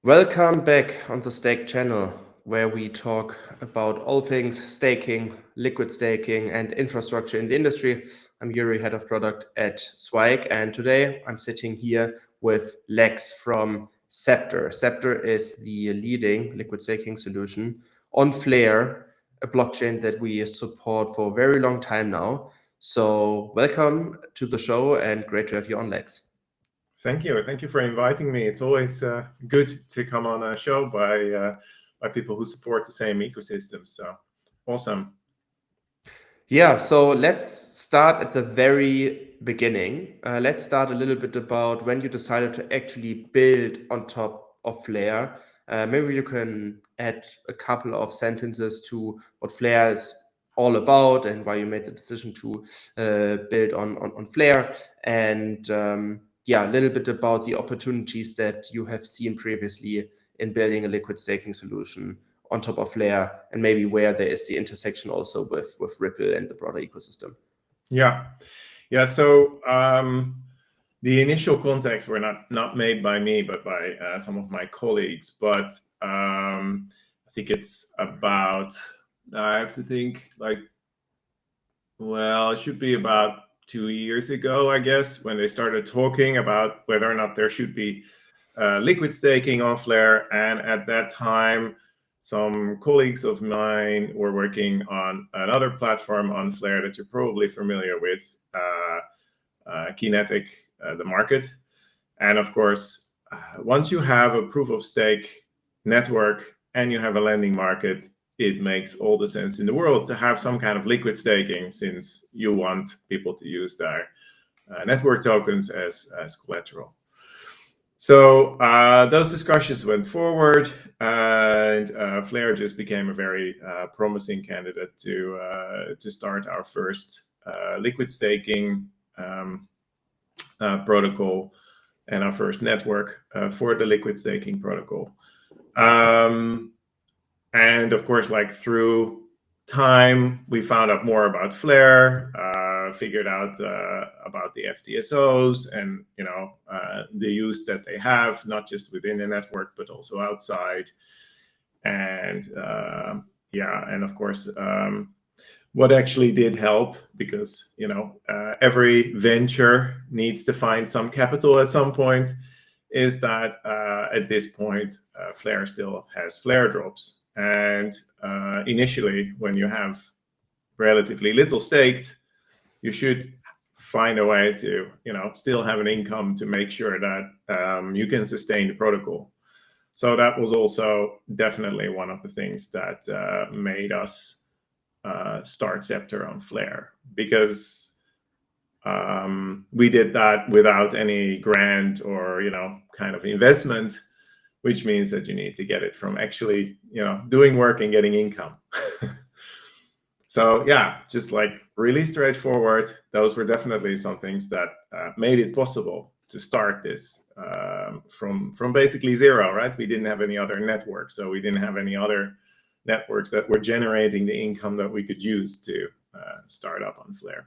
Welcome back on the Stake channel, where we talk about all things staking, liquid staking, and infrastructure in the industry. I'm Yuri, head of product at Swike, and today I'm sitting here with Lex from Scepter. Scepter is the leading liquid staking solution on Flare, a blockchain that we support for a very long time now. So, welcome to the show, and great to have you on, Lex. Thank you. Thank you for inviting me. It's always good to come on a show by people who support the same ecosystem. So awesome. Yeah, so let's start at the very beginning. Let's start a little bit about when you decided to actually build on top of Flare. Maybe you can add a couple of sentences to what Flare is all about and why you made the decision to build on Flare. And yeah, a little bit about the opportunities that you have seen previously in building a liquid staking solution on top of Flare, and maybe where there is the intersection also with Ripple and the broader ecosystem. Yeah. So the initial contacts were not made by me, but by some of my colleagues. But I think it's about, I have to think, it should be about 2 years ago, I guess, when they started talking about whether or not there should be liquid staking on Flare. And at that time, some colleagues of mine were working on another platform on Flare that you're probably familiar with, Kinetic, the market. And of course, once you have a proof of stake network and you have a lending market, it makes all the sense in the world to have some kind of liquid staking, since you want people to use their network tokens as collateral. So those discussions went forward, and Flare just became a very promising candidate to start our first liquid staking protocol and our first network for the liquid staking protocol. And of course, through time, we found out more about Flare, figured out about the FTSOs and the use that they have, not just within the network but also outside. And and of course, what actually did help, because every venture needs to find some capital at some point, is that at this point Flare still has FlareDrops. And initially, when you have relatively little staked, you should find a way to still have an income to make sure that you can sustain the protocol. So that was also definitely one of the things that made us start Scepter on Flare, because we did that without any grant or kind of investment, which means that you need to get it from actually doing work and getting income. So yeah, just really straightforward. Those were definitely some things that made it possible to start this from basically zero, right? We didn't have any other networks, so we didn't have any other networks that were generating the income that we could use to start up on Flare.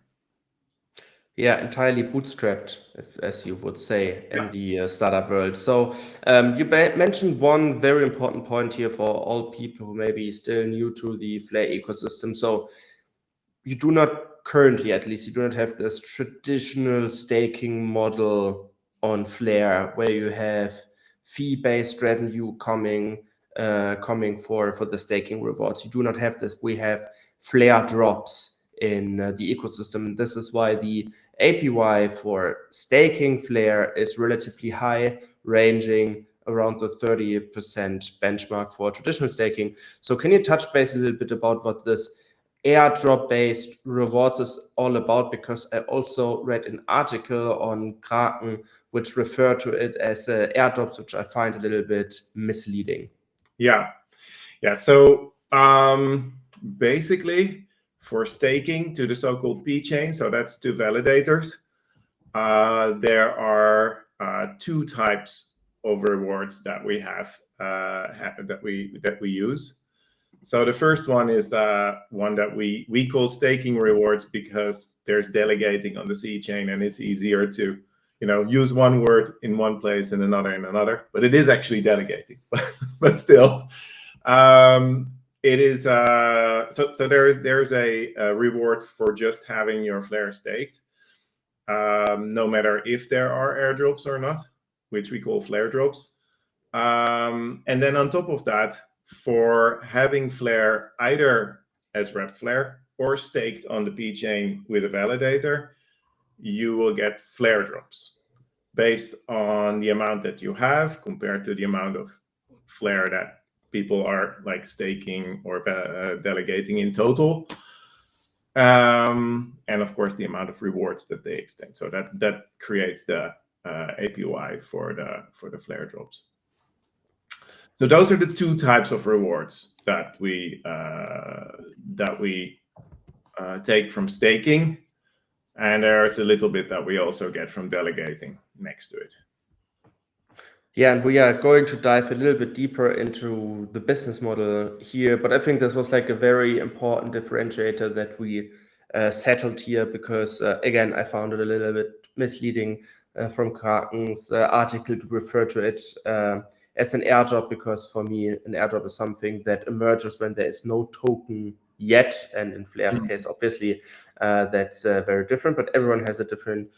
Yeah, entirely bootstrapped, as you would say, in the startup world. So you mentioned one very important point here for all people who may be still new to the Flare ecosystem. So you do not currently, at least, you do not have this traditional staking model on Flare where you have fee-based revenue coming for the staking rewards. You do not have this. We have FlareDrops in the ecosystem. This is why the APY for staking Flare is relatively high, ranging around the 30% benchmark for traditional staking. So can you touch base a little bit about what this airdrop-based rewards is all about? Because I also read an article on Kraken which referred to it as airdrops, which I find a little bit misleading. Yeah. So basically, for staking to the so-called P chain, so that's to validators, there are two types of rewards that we have that we use. So the first one is the one that we call staking rewards, because there's delegating on the C chain and it's easier to use one word in one place and another in another, but it is actually delegating. But still, it is so there is a reward for just having your Flare staked, no matter if there are airdrops or not, which we call FlareDrops. And then on top of that, for having Flare either as wrapped Flare or staked on the P chain with a validator, you will get FlareDrops based on the amount that you have compared to the amount of Flare that people are like staking or delegating in total. And of course, the amount of rewards that they extend. So that creates the APY for the FlareDrops. So those are the two types of rewards that we take from staking, and there's a little bit that we also get from delegating next to it. Yeah, and we are going to dive a little bit deeper into the business model here, but I think this was like a very important differentiator that we settled here, because again, I found it a little bit misleading from Kraken's article to refer to it as an airdrop, because for me, an airdrop is something that emerges when there is no token yet, and in Flare's case, obviously, that's very different, but everyone has a different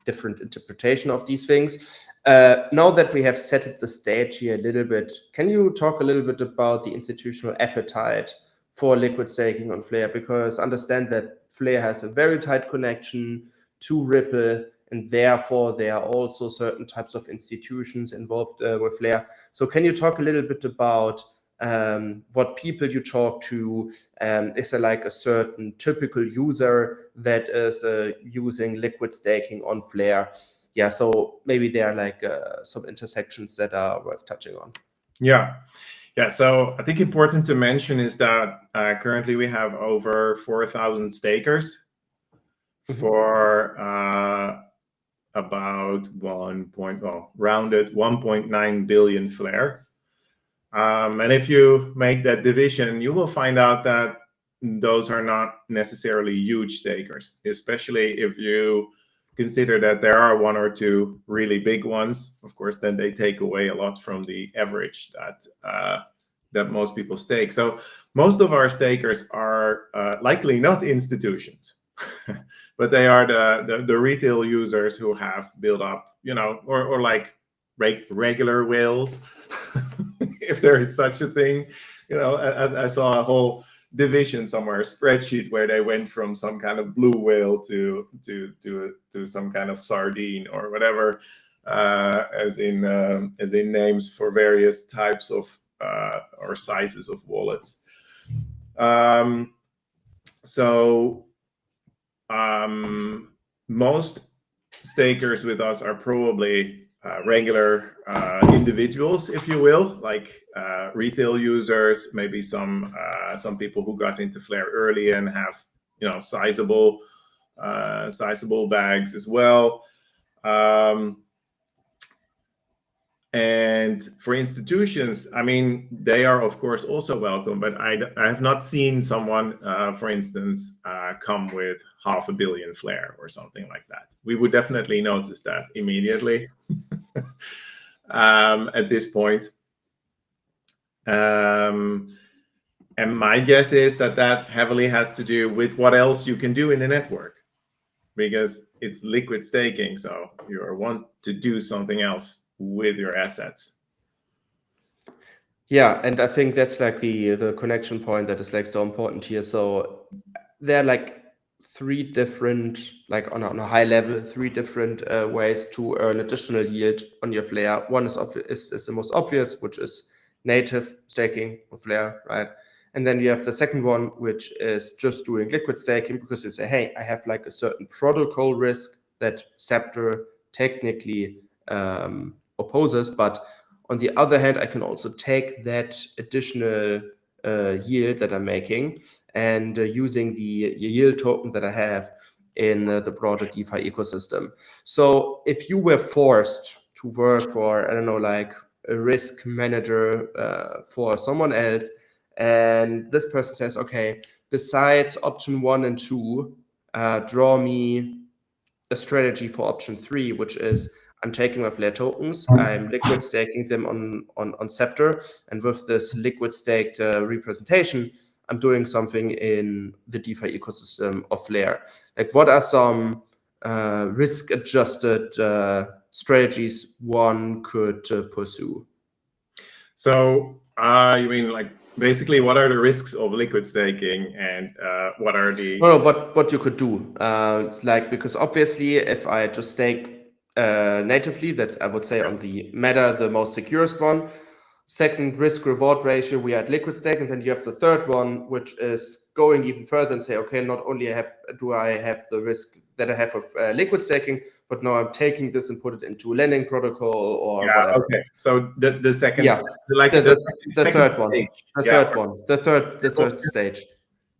interpretation of these things. Now that we have set the stage here a little bit, can you talk a little bit about the institutional appetite for liquid staking on Flare? Because understand that Flare has a very tight connection to Ripple, and therefore there are also certain types of institutions involved with Flare. So can you talk a little bit about what people you talk to? Is there like a certain typical user that is using liquid staking on Flare? Yeah, so maybe there are like some intersections that are worth touching on. Yeah. So I think important to mention is that currently we have over 4,000 stakers for about rounded 1.9 billion Flare. And if you make that division, you will find out that those are not necessarily huge stakers, especially if you consider that there are one or two really big ones. Of course, then they take away a lot from the average that most people stake. So most of our stakers are likely not institutions, but they are the retail users who have built up, or like regular whales, if there is such a thing. I saw a whole division somewhere, a spreadsheet, where they went from some kind of blue whale to some kind of sardine or whatever, as in names for various types of or sizes of wallets. Most stakers with us are probably regular individuals, if you will, like retail users, maybe some people who got into Flare early and have sizable bags as well. And for institutions, I mean, they are of course also welcome, but I have not seen someone, for instance, come with 500 million Flare or something like that. We would definitely notice that immediately at this point. And my guess is that heavily has to do with what else you can do in the network, because it's liquid staking, so you want to do something else with your assets. Yeah, and I think that's like the connection point that is like so important here. So there are like three different, like on a high level, three different ways to earn additional yield on your Flare. One is the most obvious, which is native staking of Flare, right? And then you have the second one, which is just doing liquid staking, because you say, hey, I have like a certain protocol risk that Scepter technically opposes, but on the other hand, I can also take that additional yield that I'm making and using the yield token that I have in the broader DeFi ecosystem. So if you were forced to work for, I don't know, like a risk manager for someone else, and this person says, okay, besides option 1 and 2, draw me a strategy for option 3, which is I'm taking my Flare tokens, I'm liquid staking them on Scepter, and with this liquid staked representation, I'm doing something in the DeFi ecosystem of Flare. Like, what are some risk-adjusted strategies one could pursue? So you mean like basically what are the risks of liquid staking, and what are the what you could do? It's like, because obviously if I just stake natively, that's, I would say, on the meta the most securest one. Second, risk reward ratio, we had liquid stake, and then you have the third one, which is going even further and say, okay, not only do I have the risk that I have of liquid staking, but now I'm taking this and put it into a lending protocol or whatever. Okay, so the second, yeah, like the second third one, stage. the third stage,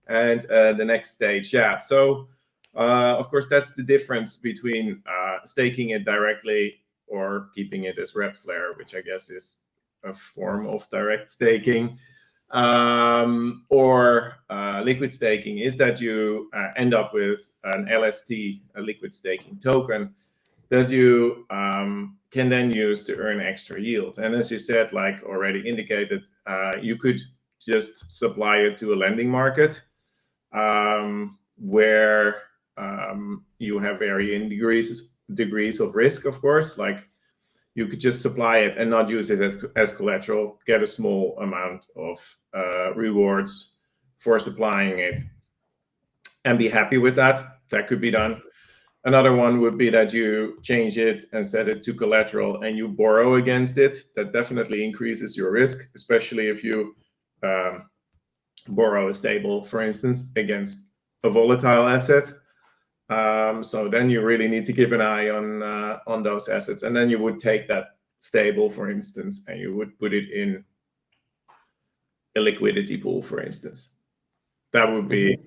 and the next stage. Yeah, so of course that's the difference between staking it directly or keeping it as FLR, which I guess is a form of direct staking, or liquid staking, is that you end up with an LST, a liquid staking token, that you can then use to earn extra yield. And as you said, like already indicated, you could just supply it to a lending market where you have varying degrees of risk, of course. Like, you could just supply it and not use it as collateral, get a small amount of rewards for supplying it, and be happy with that. That could be done. Another one would be that you change it and set it to collateral and you borrow against it. That definitely increases your risk, especially if you borrow a stable, for instance, against a volatile asset. So then you really need to keep an eye on those assets. And then you would take that stable, for instance, and you would put it in a liquidity pool, for instance. That would be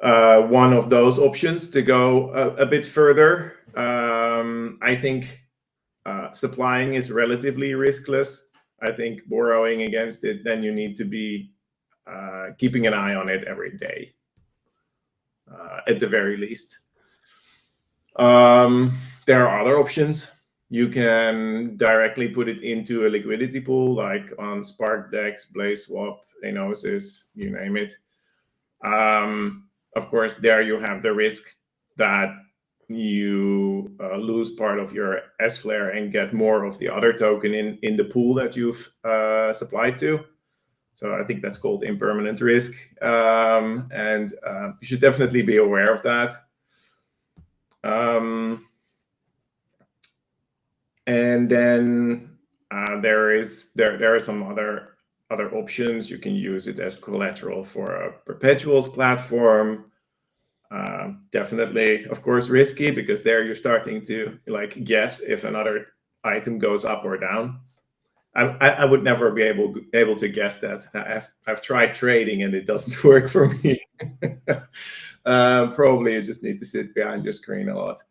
one of those options to go a bit further. I think supplying is relatively riskless. I think borrowing against it, then you need to be keeping an eye on it every day, at the very least. There are other options. You can directly put it into a liquidity pool, like on SparkDex, BlazeSwap, Enosis, you name it. Of course, there you have the risk that you lose part of your sFLR and get more of the other token in the pool that you've supplied to. So I think that's called impermanent risk. And you should definitely be aware of that. And then there are some other options. You can use it as collateral for a perpetuals platform. Definitely, of course, risky, because there you're starting to like guess if another item goes up or down. I would never be able to guess that. I've tried trading and it doesn't work for me. Probably you just need to sit behind your screen a lot.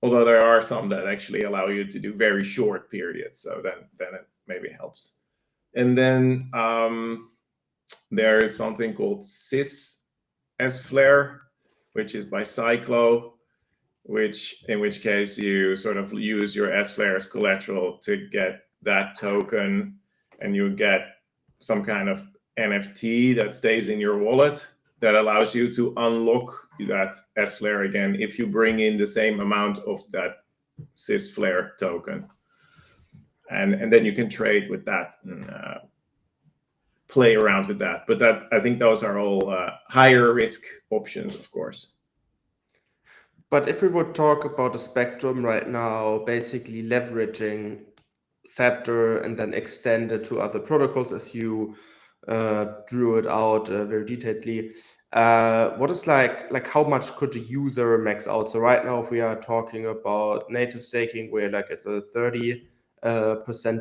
Although there are some that actually allow you to do very short periods, so then it maybe helps. And then there is something called sFLR, which is by Cyclo, in which case you sort of use your sFLR as collateral to get that token, and you get some kind of NFT that stays in your wallet that allows you to unlock that sFLR again if you bring in the same amount of that sFLR token. And then you can trade with that and play around with that. But that, I think those are all higher risk options, of course. But if we would talk about the spectrum right now, basically leveraging Scepter and then extend it to other protocols, as you drew it out very detailedly, what is like how much could a user max out? So right now, if we are talking about native staking, we're like at the 30%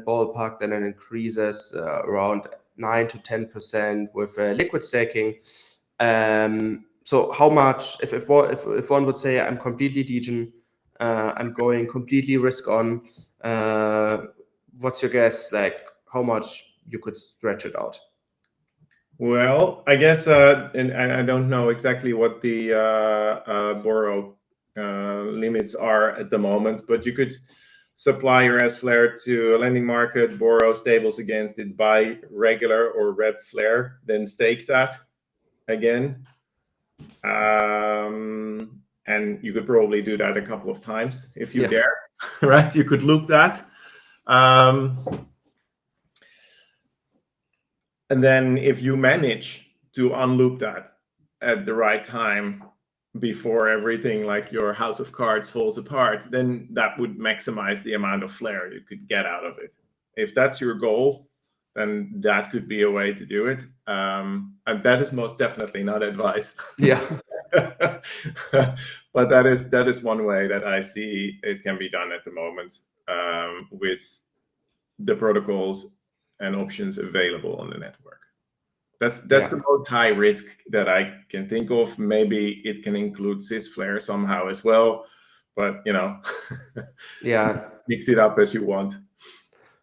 ballpark, then it increases around 9 to 10% with liquid staking. So how much, if one would say I'm completely degen, I'm going completely risk on, what's your guess, like how much you could stretch it out? Well, I guess, and I don't know exactly what the borrow limits are at the moment, but you could supply your sFLR to a lending market, borrow stables against it, buy regular or red flare, then stake that again. And you could probably do that a couple of times if you dare, right? You could loop that. And then if you manage to unloop that at the right time before everything like your house of cards falls apart, then that would maximize the amount of flare you could get out of it. If that's your goal, then that could be a way to do it. And that is most definitely not advice. Yeah. But that is one way that I see it can be done at the moment, with the protocols and options available on the network. That's the most high risk that I can think of. Maybe it can include sFLR somehow as well, but mix it up as you want.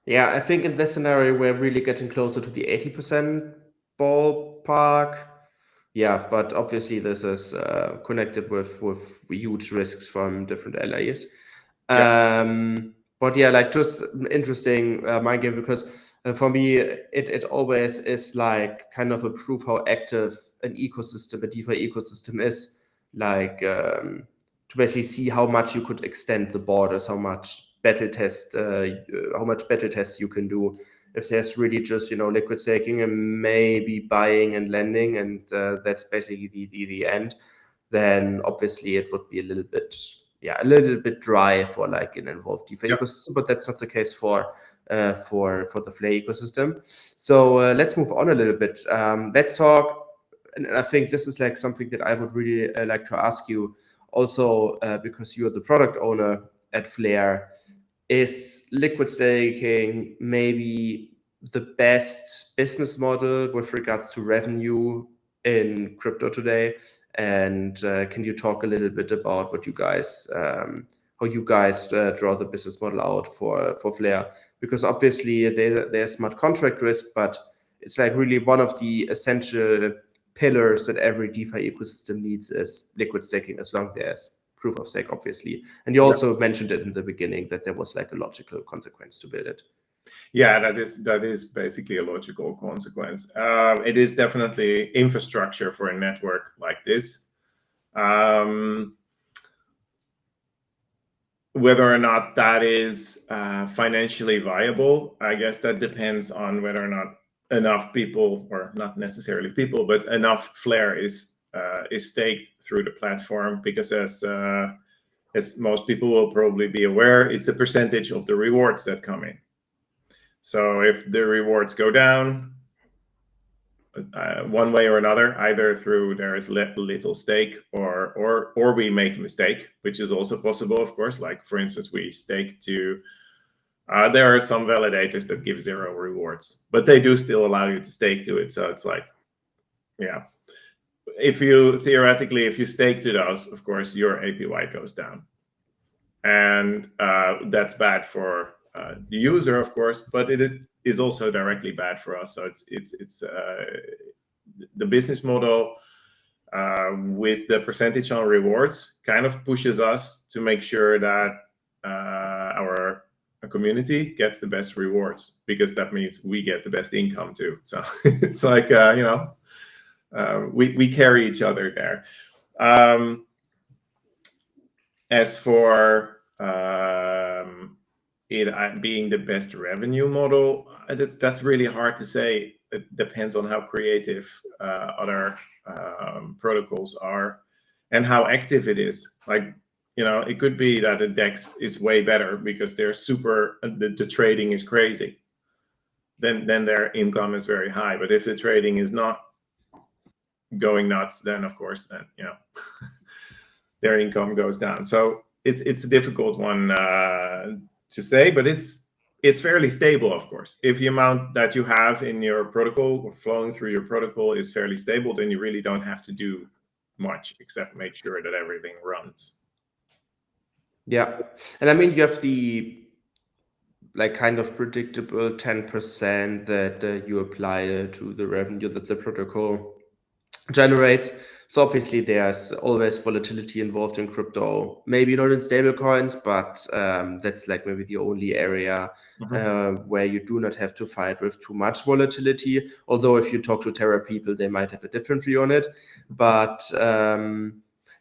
Yeah, I think in this scenario we're really getting closer to the 80% ballpark. Yeah, but obviously this is connected with huge risks from different LAs. But yeah, like just interesting mind game, because for me it always is like kind of a proof how active an ecosystem, a DeFi ecosystem is, like to basically see how much you could extend the borders, how much battle tests you can do. If there's really just liquid staking and maybe buying and lending, and that's basically the end, then obviously it would be a little bit dry for like an involved DeFi ecosystem, but that's not the case for the FLare ecosystem. So let's move on a little bit. Let's talk, and I think this is like something that I would really like to ask you also, because you are the product owner at FLare. Is liquid staking maybe the best business model with regards to revenue in crypto today? And can you talk a little bit about what you guys, how you guys draw the business model out for FLare? Because obviously there's smart contract risk, but it's like really one of the essential pillars that every DeFi ecosystem needs is liquid staking, as long as there's proof of stake, obviously. And you also mentioned it in the beginning that there was like a logical consequence to build it. Yeah, that is basically a logical consequence. It is definitely infrastructure for a network like this. Whether or not that is financially viable, I guess that depends on whether or not enough people, or not necessarily people, but enough FLare is staked through the platform. Because as most people will probably be aware, it's a percentage of the rewards that come in. So if the rewards go down one way or another, either through there is little stake, or we make a mistake, which is also possible, of course. Like for instance, we stake to there are some validators that give 0 rewards, but they do still allow you to stake to it. So it's like, yeah, if you stake to those, of course your APY goes down, and that's bad for the user, of course, but it is also directly bad for us. So it's the business model with the percentage on rewards kind of pushes us to make sure that our community gets the best rewards, because that means we get the best income too. So it's like we carry each other there. As for it being the best revenue model, that's really hard to say. It depends on how creative other protocols are and how active it is. Like, it could be that the DEX is way better because they're the trading is crazy. Then their income is very high. But if the trading is not going nuts, then of course, their income goes down. So it's a difficult one to say, but it's fairly stable, of course. If the amount that you have in your protocol or flowing through your protocol is fairly stable, then you really don't have to do much except make sure that everything runs. Yeah, and I mean, you have the like kind of predictable 10% that you apply to the revenue that the protocol generates. So obviously there's always volatility involved in crypto, maybe not in stable coins, but that's like maybe the only area where you do not have to fight with too much volatility. Although if you talk to Terra people, they might have a different view on it. But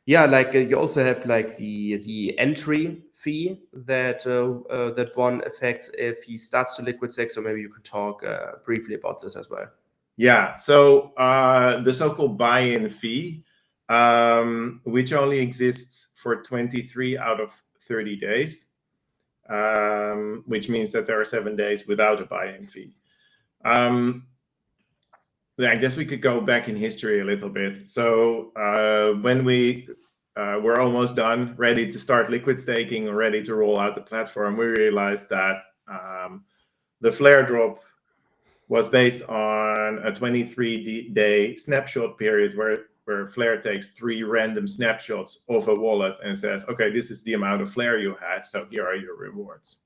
yeah, like you also have like the entry fee that that one affects if he starts to liquid stake. So maybe you could talk briefly about this as well. Yeah, so the so-called buy-in fee, which only exists for 23 out of 30 days, which means that there are 7 days without a buy-in fee. I guess we could go back in history a little bit. So when we were almost done, ready to start liquid staking, ready to roll out the platform, we realized that the FlareDrop was based on a 23-day snapshot period where Flare takes 3 random snapshots of a wallet and says, okay, this is the amount of Flare you had, so here are your rewards.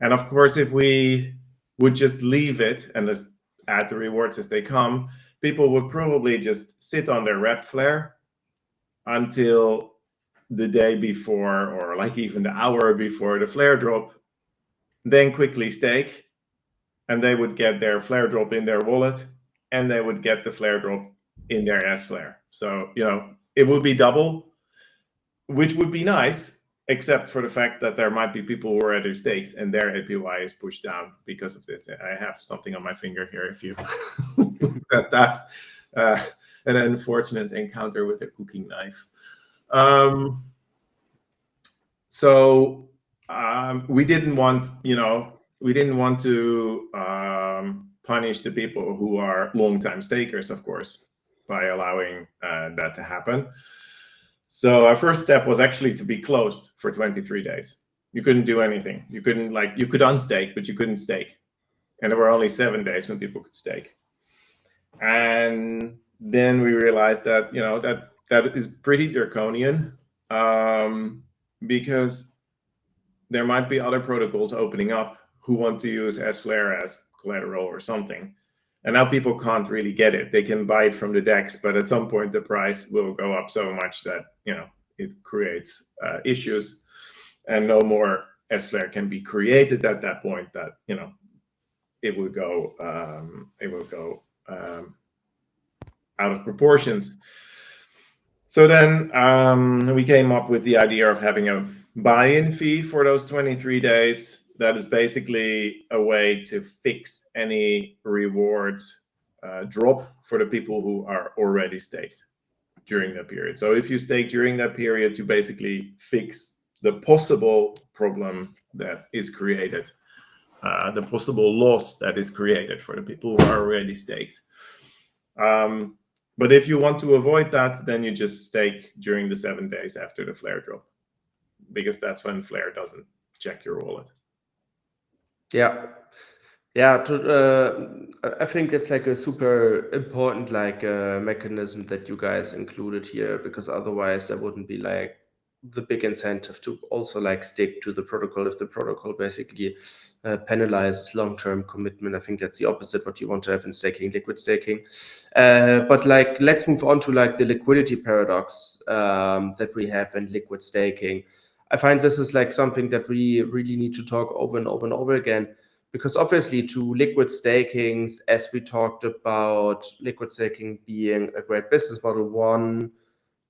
And of course, if we would just leave it and just add the rewards as they come, people would probably just sit on their wrapped Flare until the day before, or like even the hour before the FlareDrop, then quickly stake, and they would get their FlareDrop in their wallet, and they would get the FlareDrop in their sFLR. So, you know, it would be double, which would be nice, except for the fact that there might be people who are already staked and their APY is pushed down because of this. I have something on my finger here if you that an unfortunate encounter with a cooking knife. So we didn't want, you know, we didn't want to punish the people who are long-time stakers, of course, by allowing that to happen. So our first step was actually to be closed for 23 days. You couldn't do anything. You couldn't, like, you could unstake, but you couldn't stake. And there were only 7 days when people could stake. And then we realized that, you know, that is pretty draconian, because there might be other protocols opening up who want to use sFLR as collateral or something. And now people can't really get it. They can buy it from the DEX, but at some point the price will go up so much that, you know, it creates issues, and no more sFLR can be created at that point. That, you know, it will go out of proportions. So then we came up with the idea of having a buy-in fee for those 23 days. That is basically a way to fix any reward drop for the people who are already staked during that period. So if you stake during that period, you basically fix the possible problem that is created, the possible loss that is created for the people who are already staked. But if you want to avoid that, then you just stake during the 7 days after the FlareDrop, because that's when Flare doesn't check your wallet. Yeah, I think that's like a super important like mechanism that you guys included here, because otherwise there wouldn't be like the big incentive to also like stick to the protocol if the protocol basically penalizes long-term commitment. I think that's the opposite what you want to have in staking, liquid staking. But like, let's move on to like the liquidity paradox that we have in liquid staking. I find this is like something that we really need to talk over and over and over again, because obviously to liquid staking, as we talked about, liquid staking being a great business model, one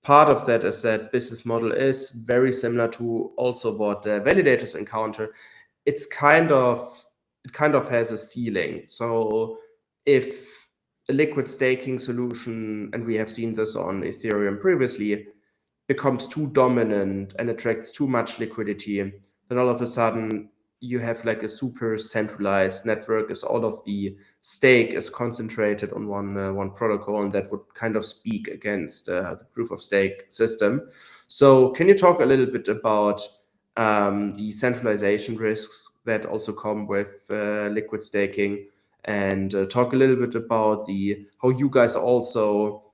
part of that is that business model is very similar to also what validators encounter. It kind of has a ceiling. So if a liquid staking solution, and we have seen this on Ethereum previously, becomes too dominant and attracts too much liquidity, then all of a sudden you have like a super centralized network, as all of the stake is concentrated on one protocol, and that would kind of speak against the proof of stake system. So can you talk a little bit about the centralization risks that also come with liquid staking, and talk a little bit about how you guys also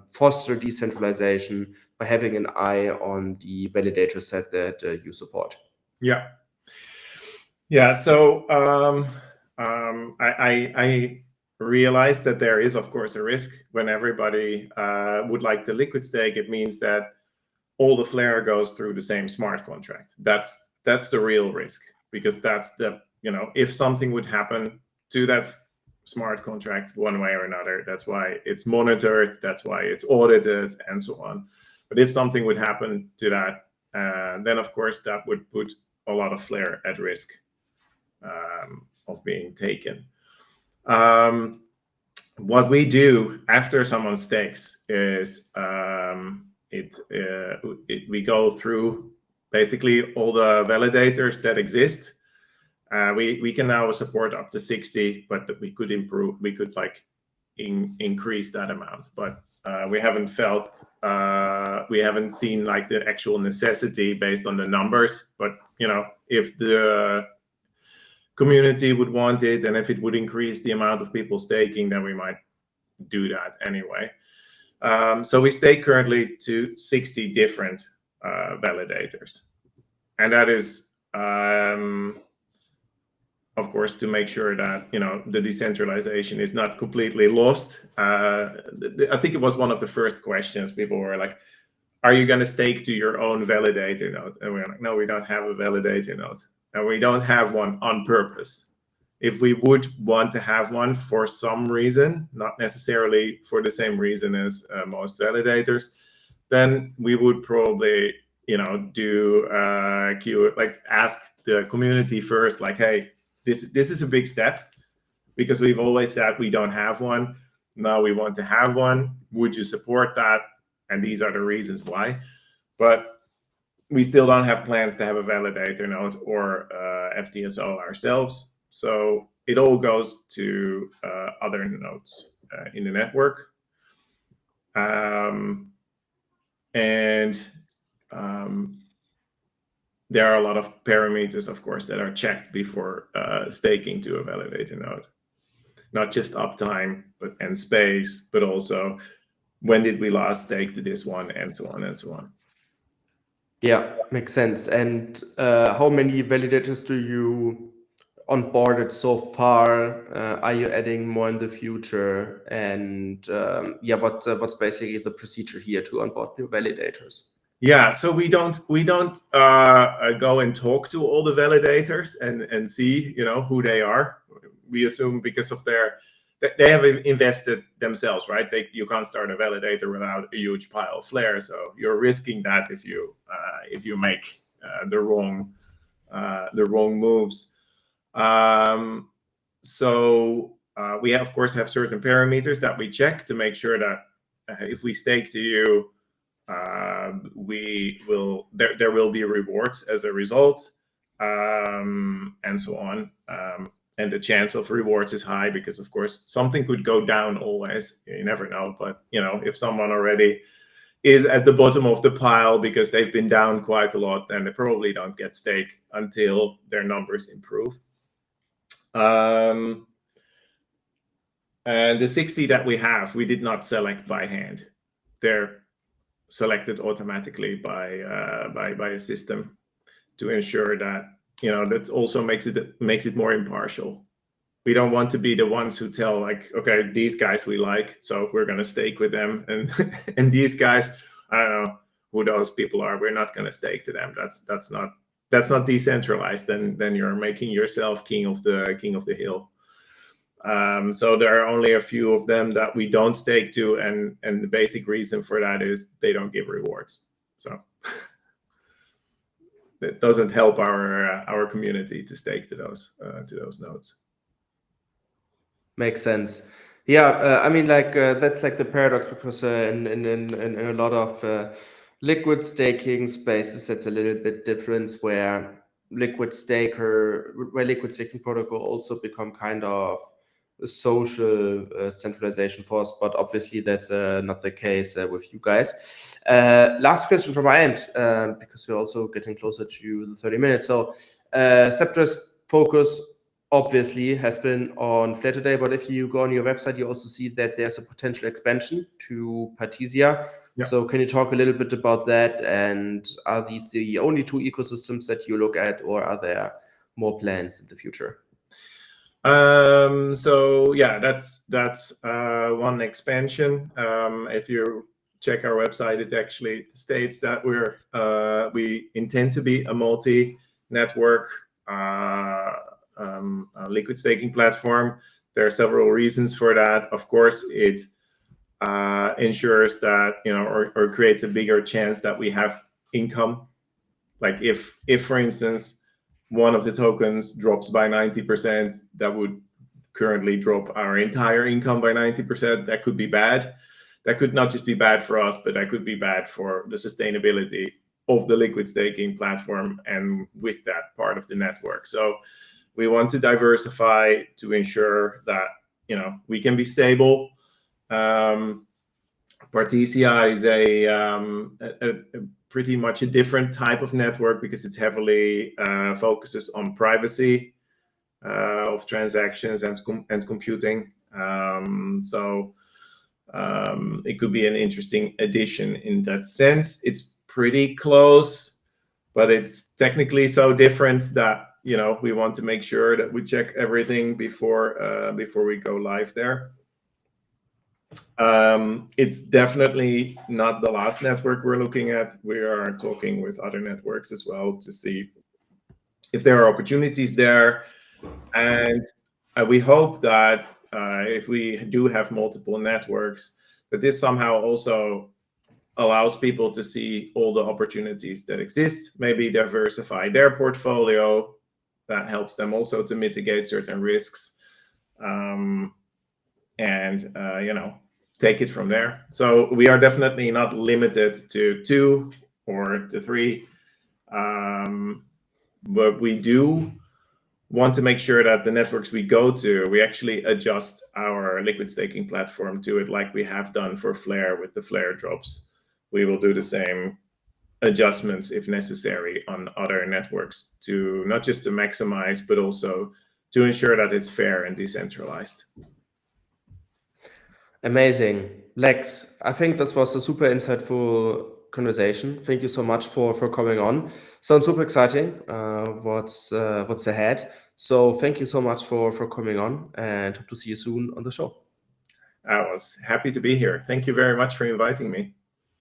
foster decentralization by having an eye on the validator set that you support? Yeah. Yeah, so I realized that there is, of course, a risk when everybody would like to liquid stake. It means that all the FLR goes through the same smart contract. That's the real risk, because that's the, if something would happen to that smart contract one way or another, that's why it's monitored, that's why it's audited, and so on. But if something would happen to that, then of course that would put a lot of FLR at risk of being taken. What we do after someone stakes is we go through basically all the validators that exist. We can now support up to 60, but we could improve. We could increase that amount, but we haven't seen like the actual necessity based on the numbers. But if the community would want it, and if it would increase the amount of people staking, then we might do that anyway. So we stake currently to 60 different validators, and that is of course to make sure that the decentralization is not completely lost. I think it was one of the first questions. People were like, are you going to stake to your own validator node? And we're like, no, we don't have a validator node, and we don't have one on purpose. If we would want to have one for some reason, not necessarily for the same reason as most validators, then we would probably do ask the community first, like, hey, this is a big step, because we've always said we don't have one. Now we want to have one. Would you support that? And these are the reasons why. But we still don't have plans to have a validator node or FTSO ourselves. So it all goes to other nodes in the network. There are a lot of parameters, of course, that are checked before staking to a validator node. Not just uptime and space, but also when did we last stake to this one, and so on and so on. Yeah, makes sense. And how many validators do you onboarded so far? Are you adding more in the future? And what's basically the procedure here to onboard new validators? Yeah, so we don't go and talk to all the validators and see who they are. We assume because of they have invested themselves, right? You can't start a validator without a huge pile of FLR, so you're risking that if you make the wrong moves. We of course have certain parameters that we check to make sure that if we stake to you, there will be rewards as a result, and so on. And the chance of rewards is high, because of course something could go down always. You never know. But if someone already is at the bottom of the pile because they've been down quite a lot, then they probably don't get stake until their numbers improve. And the 60 that we have, we did not select by hand. They're selected automatically by a system to ensure that that also makes it more impartial. We don't want to be the ones who tell, like, okay, these guys we like, so we're going to stake with them, and and these guys, I don't know who those people are, we're not going to stake to them. That's not decentralized. Then you're making yourself king of the hill. So there are only a few of them that we don't stake to, and the basic reason for that is they don't give rewards. So it doesn't help our community to stake to those nodes. Makes sense. Yeah, I mean, that's like the paradox, because in a lot of liquid staking spaces, that's a little bit different, where liquid staking protocol also become kind of a social centralization force, but obviously that's not the case with you guys. Last question from my end, because we're also getting closer to the 30 minutes. So Scepter's focus obviously has been on Flare today, but if you go on your website, you also see that there's a potential expansion to Partisia. Yeah. So can you talk a little bit about that? And are these the only two ecosystems that you look at, or are there more plans in the future? So yeah, that's one expansion. If you check our website, it actually states that we intend to be a multi-network liquid staking platform. There are several reasons for that. Of course, it ensures that, you know, or creates a bigger chance that we have income. Like if for instance, one of the tokens drops by 90%, that would currently drop our entire income by 90%. That could be bad. That could not just be bad for us, but that could be bad for the sustainability of the liquid staking platform and with that part of the network. So we want to diversify to ensure that, you know, we can be stable. Partisia is a pretty much a different type of network because it heavily focuses on privacy of transactions and computing. So it could be an interesting addition in that sense. It's pretty close, but it's technically so different that, you know, we want to make sure that we check everything before we go live there. It's definitely not the last network we're looking at. We are talking with other networks as well to see if there are opportunities there. And we hope that if we do have multiple networks, that this somehow also allows people to see all the opportunities that exist, maybe diversify their portfolio. That helps them also to mitigate certain risks. And, you know, take it from there. So we are definitely not limited to 2 or to 3, but we do want to make sure that the networks we go to, we actually adjust our liquid staking platform to it, like we have done for Flare with the FlareDrops. We will do the same adjustments if necessary on other networks to not just to maximize, but also to ensure that it's fair and decentralized. Amazing. Lex, I think this was a super insightful conversation. Thank you so much for coming on. Sounds super exciting, what's ahead. So thank you so much for coming on, and hope to see you soon on the show. I was happy to be here. Thank you very much for inviting me.